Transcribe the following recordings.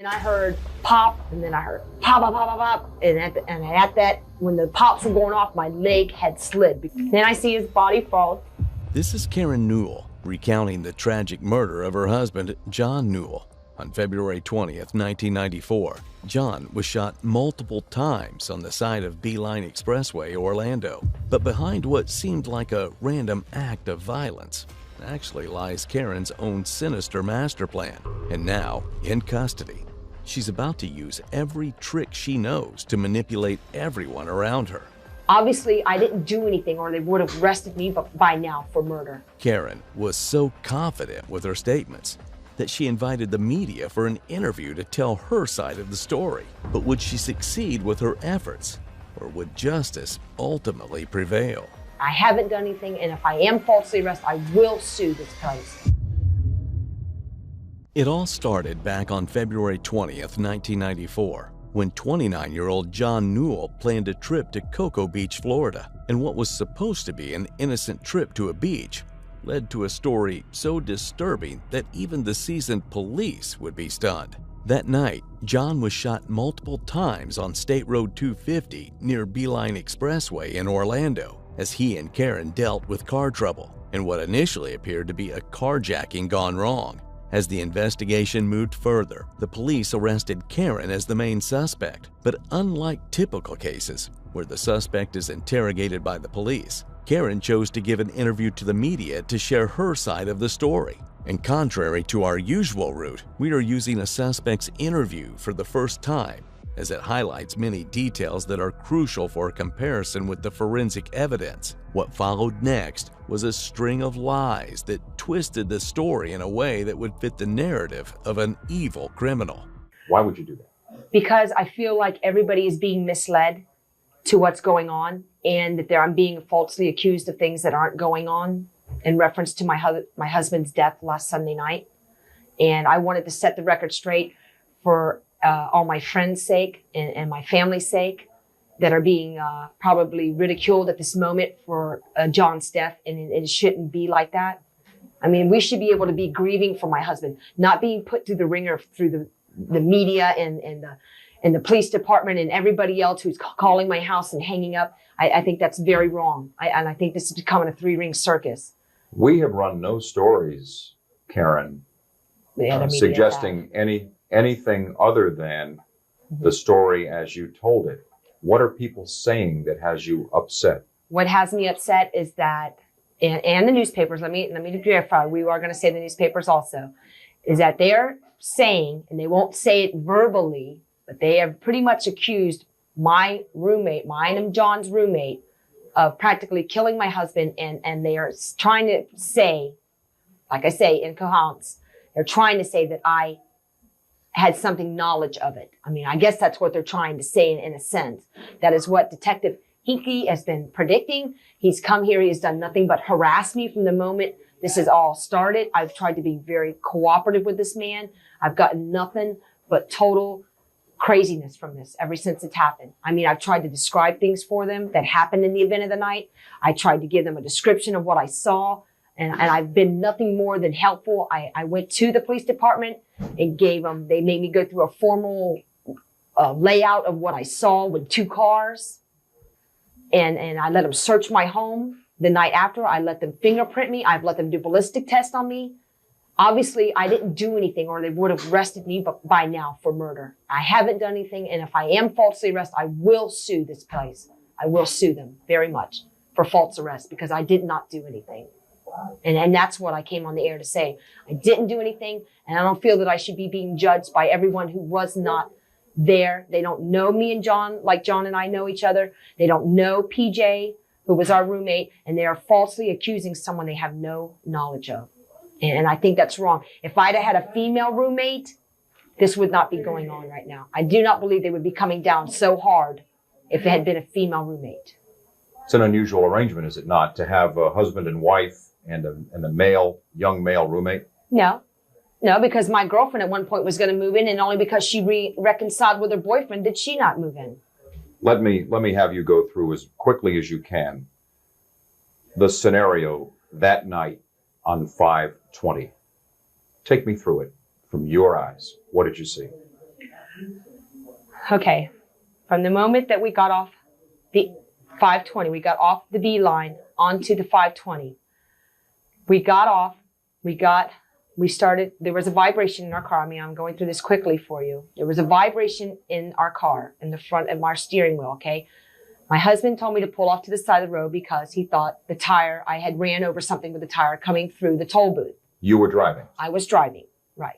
And I heard pop, and then I heard pop, pop, pop, pop, pop. And at that, when the pops were going off, my leg had slid. Then I see his body fall. This is Karen Newell recounting the tragic murder of her husband, John Newell. On February 20th, 1994, John was shot multiple times on the side of Beeline Expressway, Orlando. But behind what seemed like a random act of violence actually lies Karen's own sinister master plan. And now, in custody, she's about to use every trick she knows to manipulate everyone around her. Obviously, I didn't do anything or they would have arrested me by now for murder. Karen was so confident with her statements that she invited the media for an interview to tell her side of the story. But would she succeed with her efforts, or would justice ultimately prevail? I haven't done anything, and if I am falsely arrested, I will sue this place. It all started back on February 20th, 1994, when 29-year-old John Newell planned a trip to Cocoa Beach, Florida. And what was supposed to be an innocent trip to a beach led to a story so disturbing that even the seasoned police would be stunned. That night, John was shot multiple times on State Road 250 near Beeline Expressway in Orlando, as he and Karen dealt with car trouble and what initially appeared to be a carjacking gone wrong. As the investigation moved further, the police arrested Karen as the main suspect. But unlike typical cases, where the suspect is interrogated by the police, Karen chose to give an interview to the media to share her side of the story. And contrary to our usual route, we are using a suspect's interview for the first time, as it highlights many details that are crucial for comparison with the forensic evidence. What followed next was a string of lies that twisted the story in a way that would fit the narrative of an evil criminal. Why would you do that? Because I feel like everybody is being misled to what's going on, and that I'm being falsely accused of things that aren't going on in reference to my husband's death last Sunday night. And I wanted to set the record straight for all my friends' sake and my family's sake that are being probably ridiculed at this moment for John's death, and it shouldn't be like that. I mean, we should be able to be grieving for my husband, not being put through the ringer through the media and the police department and everybody else who's calling my house and hanging up. I think that's very wrong. And I think this is becoming a three-ring circus. We have run no stories, Karen, suggesting anything other than the story as you told it. What are people saying that has you upset? What has me upset is that, and the newspapers, let me verify, we are going to say the newspapers also, is that they're saying, and they won't say it verbally, but they have pretty much accused my roommate, mine and John's roommate, of practically killing my husband. And they are trying to say, like I say, in coherence, they're trying to say that I had something knowledge of it. I mean, I guess that's what they're trying to say in a sense. That is what Detective Hinkie has been predicting. He's come here. He has done nothing but harass me from the moment this has all started. I've tried to be very cooperative with this man. I've gotten nothing but total craziness from this ever since it's happened. I mean, I've tried to describe things for them that happened in the event of the night. I tried to give them a description of what I saw, and I've been nothing more than helpful. I went to the police department and they made me go through a formal layout of what I saw with 2 cars. And I let them search my home the night after. I let them fingerprint me. I've let them do ballistic tests on me. Obviously, I didn't do anything or they would have arrested me by now for murder. I haven't done anything. And if I am falsely arrested, I will sue this place. I will sue them very much for false arrest because I did not do anything. And that's what I came on the air to say. I didn't do anything. And I don't feel that I should be being judged by everyone who was not there. They don't know me and John like John and I know each other. They don't know PJ, who was our roommate, and they are falsely accusing someone they have no knowledge of. And I think that's wrong. If I'd have had a female roommate, this would not be going on right now. I do not believe they would be coming down so hard if it had been a female roommate. It's an unusual arrangement, is it not, to have a husband and wife and a young male roommate? No, because my girlfriend at one point was going to move in, and only because she reconciled with her boyfriend did she not move in. Let me have you go through as quickly as you can the scenario that night on 5/20. Take me through it from your eyes. What did you see? Okay. From the moment that we got off the 520, we got off the B line onto the 520. We got off, we started, there was a vibration in our car. I mean, I'm going through this quickly for you. There was a vibration in our car, in the front of our steering wheel, okay? My husband told me to pull off to the side of the road because he thought the tire, I had ran over something with the tire coming through the toll booth. You were driving? I was driving, right.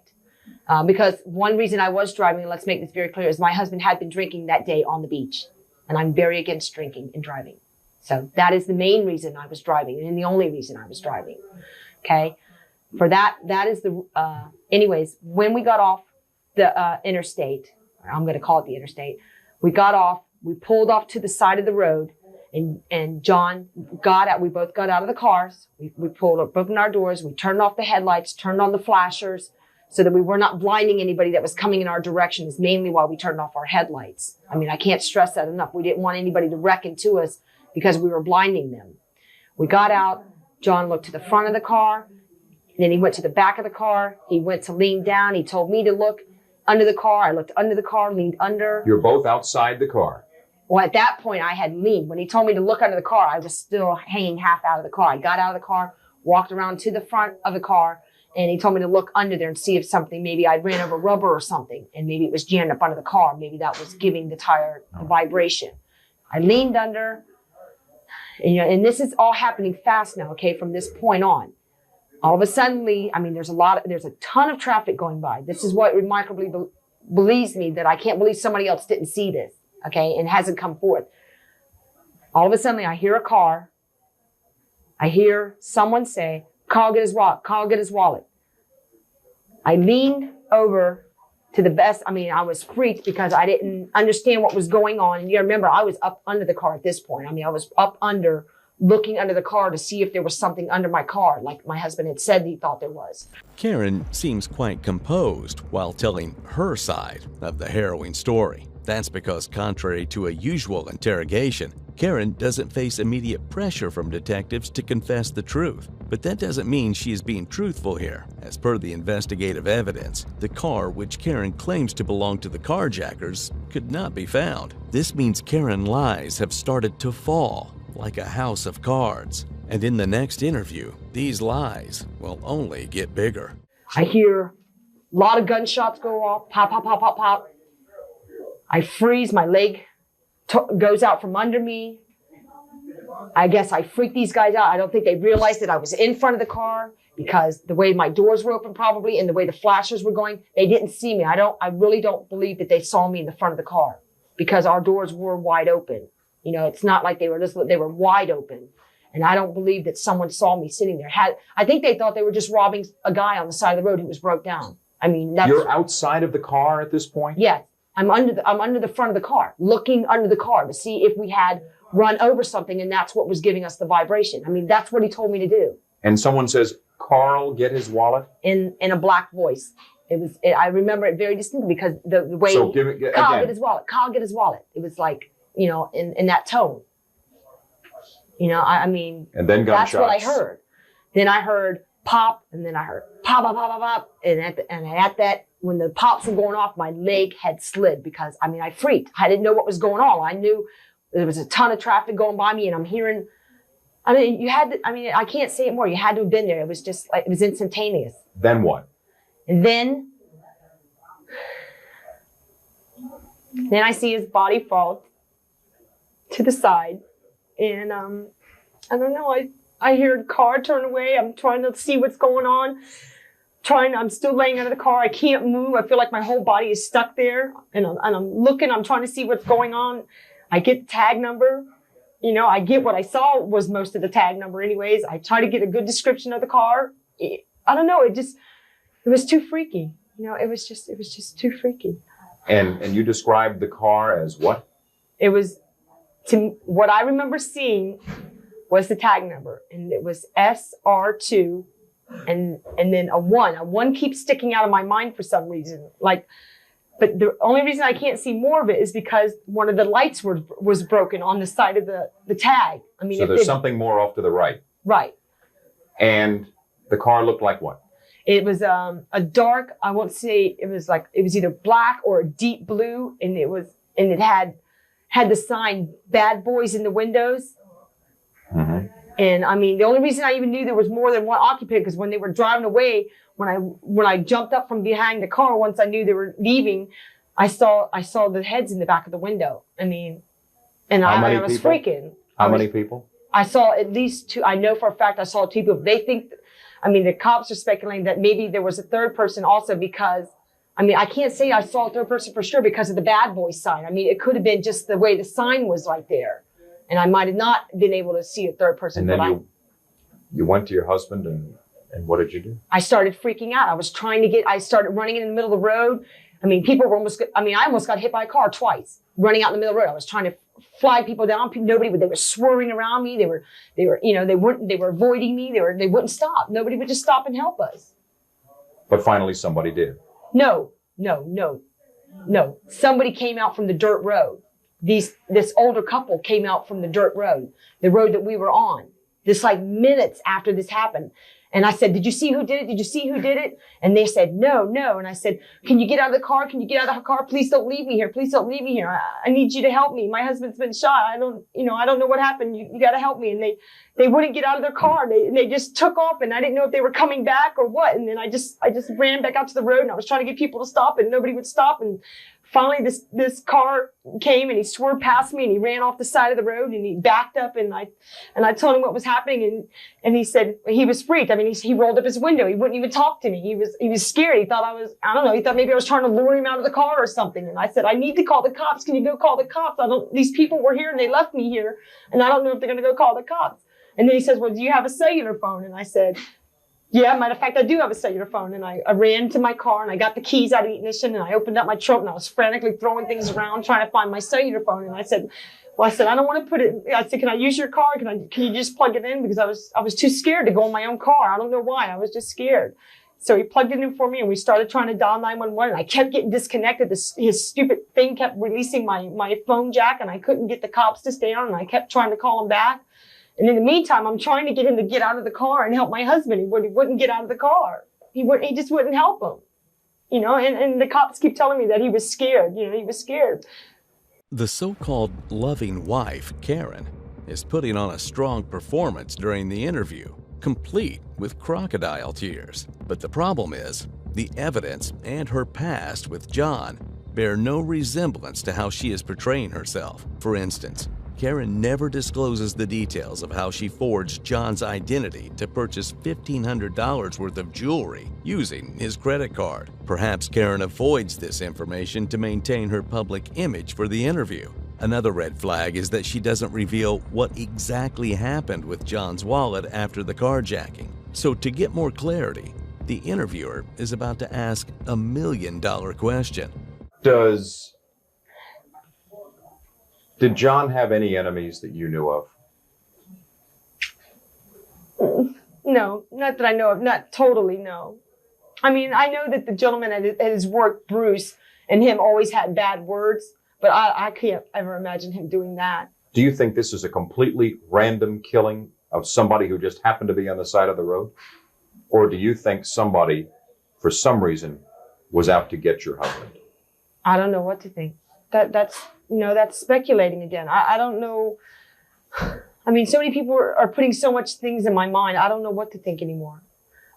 Because one reason I was driving, let's make this very clear, is my husband had been drinking that day on the beach. And I'm very against drinking and driving. So that is the main reason I was driving and the only reason I was driving. Okay. For that is the, anyways, when we got off the, interstate, I'm going to call it the interstate, we got off, we pulled off to the side of the road and John got out, we both got out of the cars. We pulled up, opened our doors. We turned off the headlights, turned on the flashers so that we were not blinding anybody that was coming in our direction is mainly why we turned off our headlights. I mean, I can't stress that enough. We didn't want anybody to wreck into us because we were blinding them. We got out. John looked to the front of the car. Then he went to the back of the car. He went to lean down. He told me to look under the car. I looked under the car, leaned under. You're both outside the car. Well, at that point, I had leaned. When he told me to look under the car, I was still hanging half out of the car. I got out of the car, walked around to the front of the car, and he told me to look under there and see if something, maybe I ran over rubber or something, and maybe it was jammed up under the car. Maybe that was giving the tire the vibration. I leaned under, and, and this is all happening fast now, okay, from this point on. All of a sudden, I mean, there's a ton of traffic going by. This is what remarkably believes me that I can't believe somebody else didn't see this, okay, and hasn't come forth. All of a sudden, I hear a car. I hear someone say, Carl, get his wallet. Carl, get his wallet. I leaned over to the best. I mean, I was freaked because I didn't understand what was going on. And you remember, I was up under the car at this point. I mean, I was up under, looking under the car to see if there was something under my car, like my husband had said he thought there was. Karen seems quite composed while telling her side of the harrowing story. That's because, contrary to a usual interrogation, Karen doesn't face immediate pressure from detectives to confess the truth. But that doesn't mean she is being truthful here. As per the investigative evidence, the car which Karen claims to belong to the carjackers could not be found. This means Karen's lies have started to fall like a house of cards. And in the next interview, these lies will only get bigger. I hear a lot of gunshots go off, pop, pop, pop, pop, pop. I freeze, my leg goes out from under me. I guess I freaked these guys out. I don't think they realized that I was in front of the car because the way my doors were open probably and the way the flashers were going, they didn't see me. I really don't believe that they saw me in the front of the car because our doors were wide open. You know, it's not like they were wide open. And I don't believe that someone saw me sitting there. I think they thought they were just robbing a guy on the side of the road who was broke down. I mean, you're outside of the car at this point? Yes. I'm under the front of the car, looking under the car to see if we had run over something, and that's what was giving us the vibration. I mean, that's what he told me to do. And someone says, Carl, get his wallet? In a black voice. I remember it very distinctly because the way, so give it, Carl, again. get his wallet. Carl, get his wallet. It was like, you know, in that tone. You know, I mean, and then gunshots. That's what I heard. Then I heard pop, and then I heard pop, pop, pop, pop, pop. And at that, when the pops were going off, my leg had slid because, I mean, I freaked. I didn't know what was going on. I knew there was a ton of traffic going by me, and I'm hearing, I mean, I can't say it more. You had to have been there. It was just like, it was instantaneous. Then what? And then I see his body fall to the side. And, I don't know, I hear the car turn away. I'm trying to see what's going on. I'm still laying under the car. I can't move. I feel like my whole body is stuck there. And I'm looking, I'm trying to see what's going on. I get the tag number. You know, I get what I saw was most of the tag number anyways. I try to get a good description of the car. I don't know. It was too freaky. You know, it was just too freaky. And you described the car as what? It was, what I remember seeing was the tag number, and it was SR2 and then a 1. A 1 keeps sticking out of my mind for some reason. But the only reason I can't see more of it is because one of the lights was broken on the side of the tag. I mean, so there's something more off to the right. Right. And the car looked like what? It was a dark, I won't say, it was either black or a deep blue, and it had the sign "Bad Boys" in the windows. Mm-hmm. And I mean, the only reason I even knew there was more than one occupant, because when they were driving away, when I jumped up from behind the car, once I knew they were leaving, I saw the heads in the back of the window. I mean, and I was freaking. How many people? I saw at least 2. I know for a fact I saw 2 people. They think, I mean, the cops are speculating that maybe there was a third person also, because, I mean, I can't say I saw a third person for sure because of the Bad Boy sign. I mean, it could have been just the way the sign was right there. And I might have not been able to see a third person. And then you went to your husband, and what did you do? I started freaking out. I started running in the middle of the road. I mean, I almost got hit by a car twice running out in the middle of the road. I was trying to flag people down. They were swerving around me. They were avoiding me. They wouldn't stop. Nobody would just stop and help us. But finally somebody did. No. Somebody came out from the dirt road. This older couple came out from the dirt road, the road that we were on, just like minutes after this happened. And I said, "Did you see who did it? Did you see who did it?" And they said, no. And I said, "Can you get out of the car? Can you get out of the car? Please don't leave me here. Please don't leave me here. I need you to help me. My husband's been shot. I don't know what happened. You got to help me." And they wouldn't get out of their car. They just took off, and I didn't know if they were coming back or what. And then I just ran back out to the road, and I was trying to get people to stop, and nobody would stop. And finally this car came, and he swerved past me, and he ran off the side of the road, and he backed up, and I told him what was happening, and he said he was freaked. I mean, he rolled up his window. He wouldn't even talk to me. He was scared. He thought he thought maybe I was trying to lure him out of the car or something. And I said, "I need to call the cops. Can you go call the cops? These people were here and they left me here, and I don't know if they're going to go call the cops." And then he says, "Well, do you have a cellular phone?" And I said, "Yeah, matter of fact, I do have a cellular phone." And I ran to my car, and I got the keys out of the ignition, and I opened up my trunk, and I was frantically throwing things around trying to find my cellular phone. And I said, "I don't want to put it." I said, "Can I use your car? Can you just plug it in?" Because I was too scared to go in my own car. I don't know why. I was just scared. So he plugged it in for me, and we started trying to dial 911, and I kept getting disconnected. His stupid thing kept releasing my phone jack, and I couldn't get the cops to stay on, and I kept trying to call him back. And in the meantime, I'm trying to get him to get out of the car and help my husband. He wouldn't get out of the car. He just wouldn't help him. And the cops keep telling me that he was scared. He was scared. The so-called loving wife, Karen, is putting on a strong performance during the interview, complete with crocodile tears. But the problem is, the evidence and her past with John bear no resemblance to how she is portraying herself. For instance, Karen never discloses the details of how she forged John's identity to purchase $1,500 worth of jewelry using his credit card. Perhaps Karen avoids this information to maintain her public image for the interview. Another red flag is that she doesn't reveal what exactly happened with John's wallet after the carjacking. So to get more clarity, the interviewer is about to ask a $1 million question. Did John have any enemies that you knew of? No, not that I know of. Not totally, no. I mean, I know that the gentleman at his work, Bruce, and him always had bad words, but I can't ever imagine him doing that. Do you think this is a completely random killing of somebody who just happened to be on the side of the road? Or do you think somebody, for some reason, was out to get your husband? I don't know what to think. That's speculating again. I don't know. I mean, so many people are putting so much things in my mind. I don't know what to think anymore.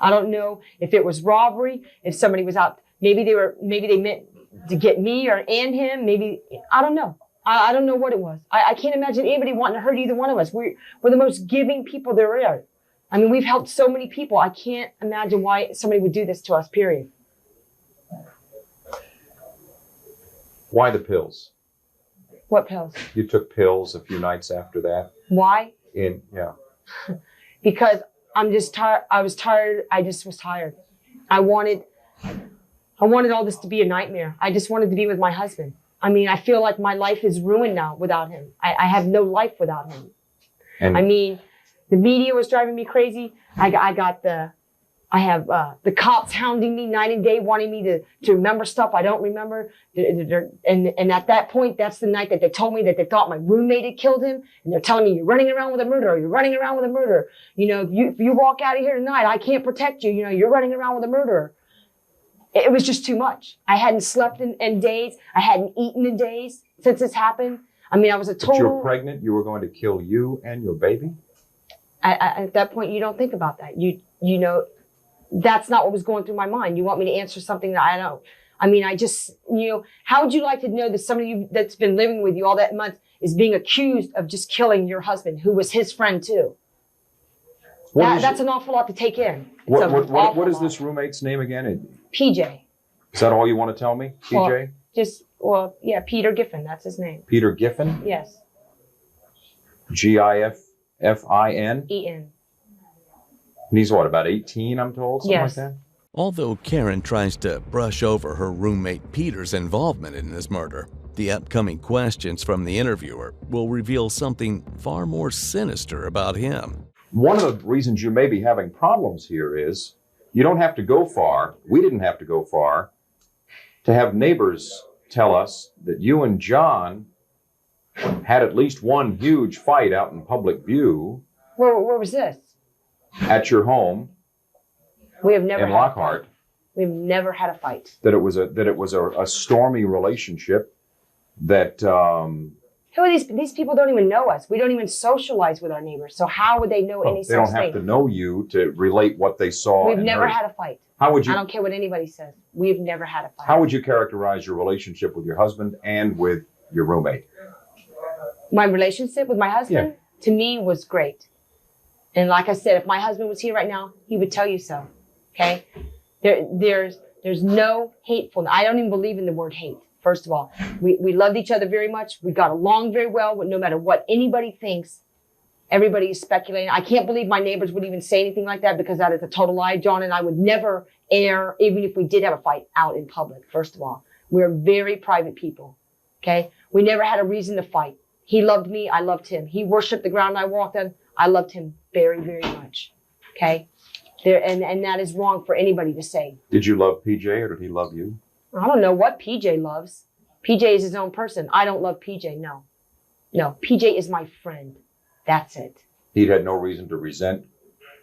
I don't know if it was robbery, if somebody was out, maybe they meant to get me and him. Maybe, I don't know. I don't know what it was. I can't imagine anybody wanting to hurt either one of us. We're the most giving people there are. I mean, we've helped so many people. I can't imagine why somebody would do this to us, period. Why the pills? What pills? You took pills a few nights after that. Why? Yeah. Because I'm just tired. I was tired. I just was tired. I wanted all this to be a nightmare. I just wanted to be with my husband. I mean, I feel like my life is ruined now without him. I have no life without him. And I mean, the media was driving me crazy. I got the I have the cops hounding me night and day, wanting me to remember stuff I don't remember. And at that point, that's the night that they told me that they thought my roommate had killed him. And they're telling me, you're running around with a murderer. You're running around with a murderer. You know, if you walk out of here tonight, I can't protect you. You know, you're running around with a murderer. It was just too much. I hadn't slept in days. I hadn't eaten in days since this happened. I mean, I was a total... But you're pregnant? You were going to kill you and your baby? At that point, you don't think about that. You know... That's not what was going through my mind. You want me to answer something that I don't. I mean, I just, you know, how would you like to know that somebody that's been living with you all that month is being accused of just killing your husband, who was his friend too? That's an awful lot to take in. What is this roommate's name again? PJ. Is that all you want to tell me, PJ? Yeah, Peter Giffen. That's his name. Peter Giffen? Yes. Giffin? E-N. And he's what, about 18, I'm told? Something yes. like that? Although Karen tries to brush over her roommate Peter's involvement in this murder, the upcoming questions from the interviewer will reveal something far more sinister about him. One of the reasons you may be having problems here is you don't have to go far. We didn't have to go far to have neighbors tell us that you and John had at least one huge fight out in public view. Where was this? At your home. We have never in Lockhart. We've never had a fight. That it was a stormy relationship. That who are these people? Don't even know us. We don't even socialize with our neighbors. So how would they know any such thing? They don't have to know you to relate what they saw. We've never had a fight. How would you? I don't care what anybody says. We've never had a fight. How would you characterize your relationship with your husband and with your roommate? My relationship with my husband, to me, was great. And like I said, if my husband was here right now, he would tell you so. Okay? There's no hatefulness. I don't even believe in the word hate. First of all, we loved each other very much. We got along very well. No matter what anybody thinks, everybody is speculating. I can't believe my neighbors would even say anything like that, because that is a total lie. John and I would never air, even if we did have a fight, out in public. First of all, we're very private people. Okay? We never had a reason to fight. He loved me. I loved him. He worshiped the ground I walked on. I loved him very, very much. Okay? And that is wrong for anybody to say. Did you love PJ or did he love you? I don't know what PJ loves. PJ is his own person. I don't love PJ, no. No, PJ is my friend. That's it. He had no reason to resent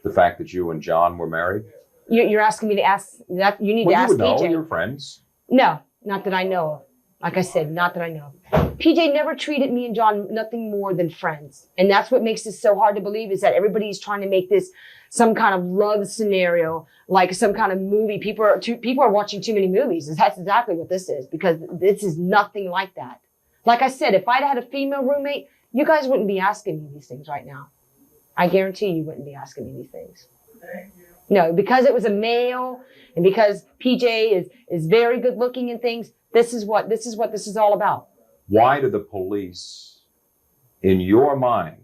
the fact that you and John were married? You're asking me to ask that? You need to ask PJ. Well, you would know. You're friends. No, not that I know of. Like I said, not that I know. PJ never treated me and John nothing more than friends. And that's what makes this so hard to believe, is that everybody's trying to make this some kind of love scenario, like some kind of movie. People are watching too many movies. That's exactly what this is, because this is nothing like that. Like I said, if I'd had a female roommate, you guys wouldn't be asking me these things right now. I guarantee you wouldn't be asking me these things. No, because it was a male and because PJ is very good looking and things, this is what this is all about. Why do the police, in your mind,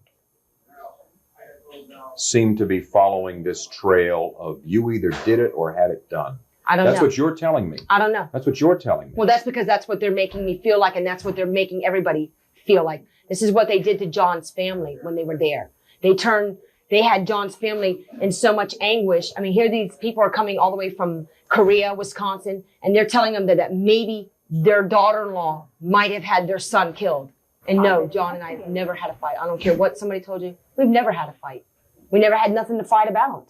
seem to be following this trail of you either did it or had it done? I don't know. That's what you're telling me. I don't know. That's what you're telling me. Well, that's because that's what they're making me feel like, and that's what they're making everybody feel like. This is what they did to John's family when they were there. They had John's family in so much anguish. I mean, here these people are coming all the way from Korea, Wisconsin, and they're telling them that maybe their daughter-in-law might have had their son killed. And no, John and I have never had a fight. I don't care what somebody told you. We've never had a fight. We never had nothing to fight about.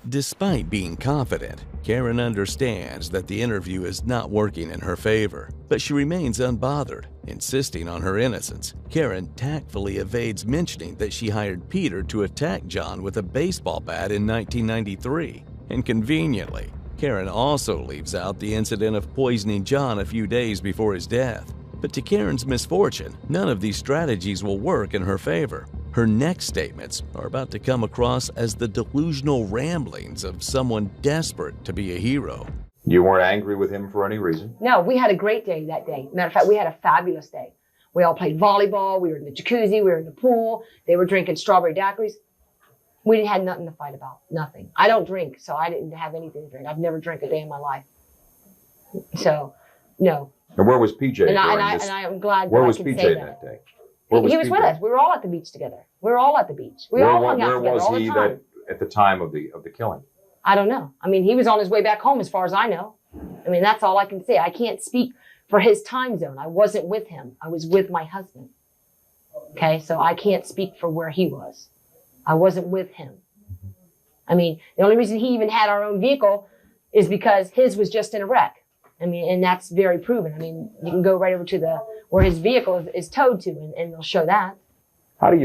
Despite being confident, Karen understands that the interview is not working in her favor, but she remains unbothered, insisting on her innocence. Karen tactfully evades mentioning that she hired Peter to attack John with a baseball bat in 1993. And conveniently, Karen also leaves out the incident of poisoning John a few days before his death. But to Karen's misfortune, none of these strategies will work in her favor. Her next statements are about to come across as the delusional ramblings of someone desperate to be a hero. You weren't angry with him for any reason? No, we had a great day that day. Matter of fact, we had a fabulous day. We all played volleyball. We were in the jacuzzi. We were in the pool. They were drinking strawberry daiquiris. We had nothing to fight about. Nothing. I don't drink, so I didn't have anything to drink. I've never drank a day in my life. So, no. And where was PJ? And I'm glad where that was I can PJ say that day? He was with us. We were all at the beach together. We were all at the beach. We all hung out together all the time. Where was he at the time of the killing? I don't know. I mean, he was on his way back home as far as I know. I mean, that's all I can say. I can't speak for his time zone. I wasn't with him. I was with my husband. Okay, so I can't speak for where he was. I wasn't with him. I mean, the only reason he even had our own vehicle is because his was just in a wreck. I mean, and that's very proven. I mean, you can go right over to where his vehicle is towed to, and they'll show that. I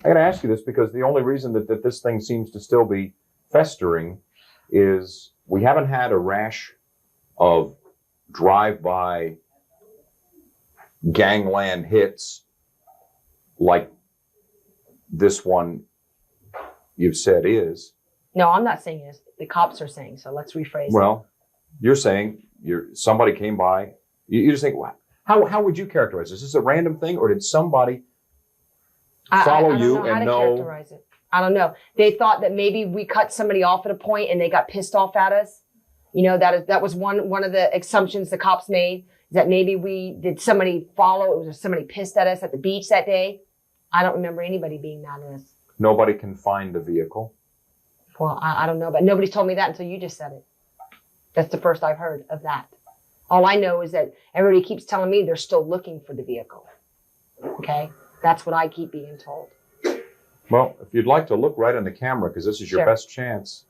got to ask you this because the only reason that this thing seems to still be festering is we haven't had a rash of drive-by gangland hits like this one you've said is. No, I'm not saying it. The cops are saying, so let's rephrase it. Well, you're saying somebody came by. You just think, how would you characterize this? Is this a random thing, or did somebody follow you and know? Characterize it. I don't know. They thought that maybe we cut somebody off at a point and they got pissed off at us. You know, that was one of the assumptions the cops made, that maybe did somebody follow? Was somebody pissed at us at the beach that day? I don't remember anybody being mad at us. Nobody can find the vehicle. Well, I don't know, but nobody's told me that until you just said it. That's the first I've heard of that. All I know is that everybody keeps telling me they're still looking for the vehicle. Okay? That's what I keep being told. Well, if you'd like to look right in the camera, because this is your best chance,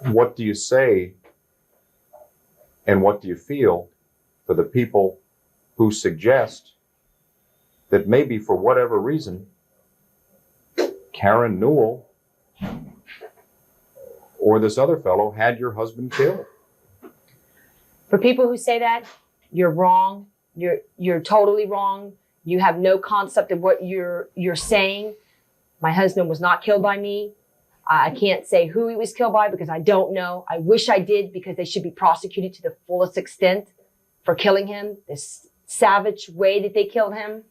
what do you say and what do you feel for the people who suggest that maybe for whatever reason, Karen Newell or this other fellow had your husband killed? For people who say that, you're wrong. You're totally wrong. You have no concept of what you're saying. My husband was not killed by me. I can't say who he was killed by because I don't know. I wish I did, because they should be prosecuted to the fullest extent for killing him, this savage way that they killed him.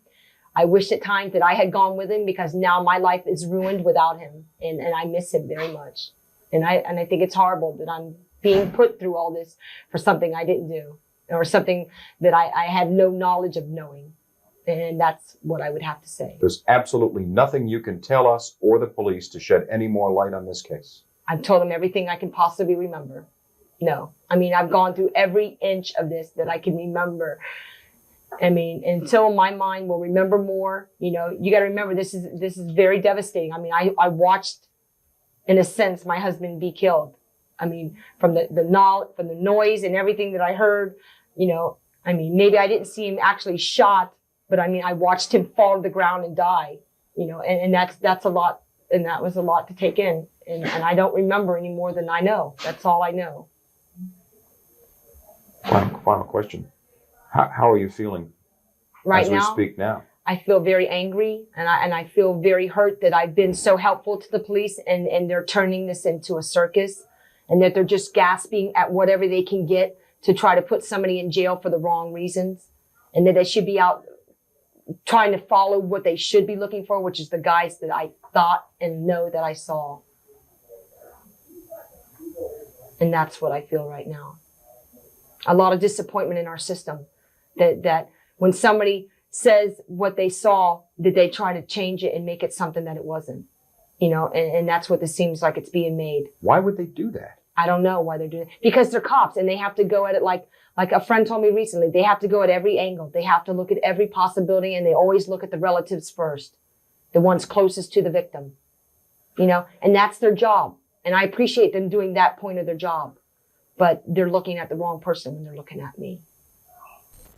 I wish at times that I had gone with him, because now my life is ruined without him, and I miss him very much. And I think it's horrible that I'm being put through all this for something I didn't do, or something that I had no knowledge of knowing. And that's what I would have to say. There's absolutely nothing you can tell us or the police to shed any more light on this case. I've told them everything I can possibly remember. No. I mean, I've gone through every inch of this that I can remember. I mean, until my mind will remember more, you know, you got to remember this is very devastating. I mean, I watched, in a sense, my husband be killed. I mean, from the noise and everything that I heard, you know, I mean, maybe I didn't see him actually shot, but I mean, I watched him fall to the ground and die, you know, and that's a lot, and that was a lot to take in. And I don't remember any more than I know. That's all I know. Final question. How are you feeling right as now? We speak now? I feel very angry, and I feel very hurt that I've been so helpful to the police, and they're turning this into a circus, and that they're just gasping at whatever they can get to try to put somebody in jail for the wrong reasons, and that they should be out trying to follow what they should be looking for, which is the guys that I thought and know that I saw. And that's what I feel right now. A lot of disappointment in our system, that when somebody says what they saw, that they try to change it and make it something that it wasn't, you know, and that's what this seems like it's being made. Why would they do that? I don't know why they're doing it. Because they're cops, and they have to go at it like a friend told me recently, they have to go at every angle. They have to look at every possibility, and they always look at the relatives first, the ones closest to the victim, you know, and that's their job. And I appreciate them doing that point of their job, but they're looking at the wrong person when they're looking at me.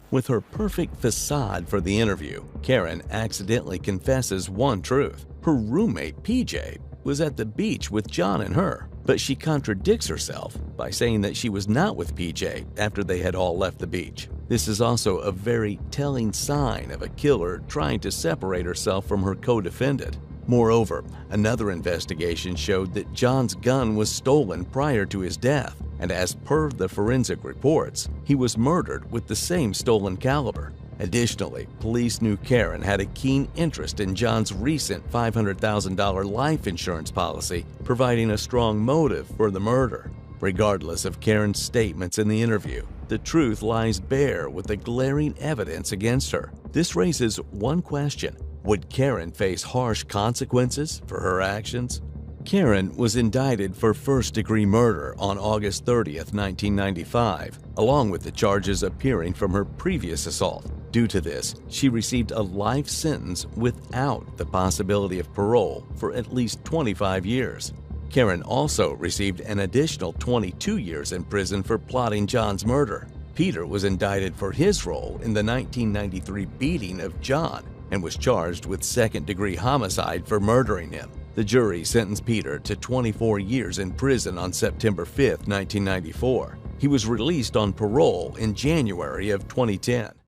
With her perfect facade for the interview, Karen accidentally confesses one truth. Her roommate, PJ, was at the beach with John and her, but she contradicts herself by saying that she was not with PJ after they had all left the beach. This is also a very telling sign of a killer trying to separate herself from her co-defendant. Moreover, another investigation showed that John's gun was stolen prior to his death, and as per the forensic reports, he was murdered with the same stolen caliber. Additionally, police knew Karen had a keen interest in John's recent $500,000 life insurance policy, providing a strong motive for the murder. Regardless of Karen's statements in the interview, the truth lies bare with the glaring evidence against her. This raises one question. Would Karen face harsh consequences for her actions? Karen was indicted for first-degree murder on August 30th, 1995, along with the charges appearing from her previous assault. Due to this, she received a life sentence without the possibility of parole for at least 25 years. Karen also received an additional 22 years in prison for plotting John's murder. Peter was indicted for his role in the 1993 beating of John and was charged with second-degree homicide for murdering him. The jury sentenced Peter to 24 years in prison on September 5, 1994. He was released on parole in January of 2010.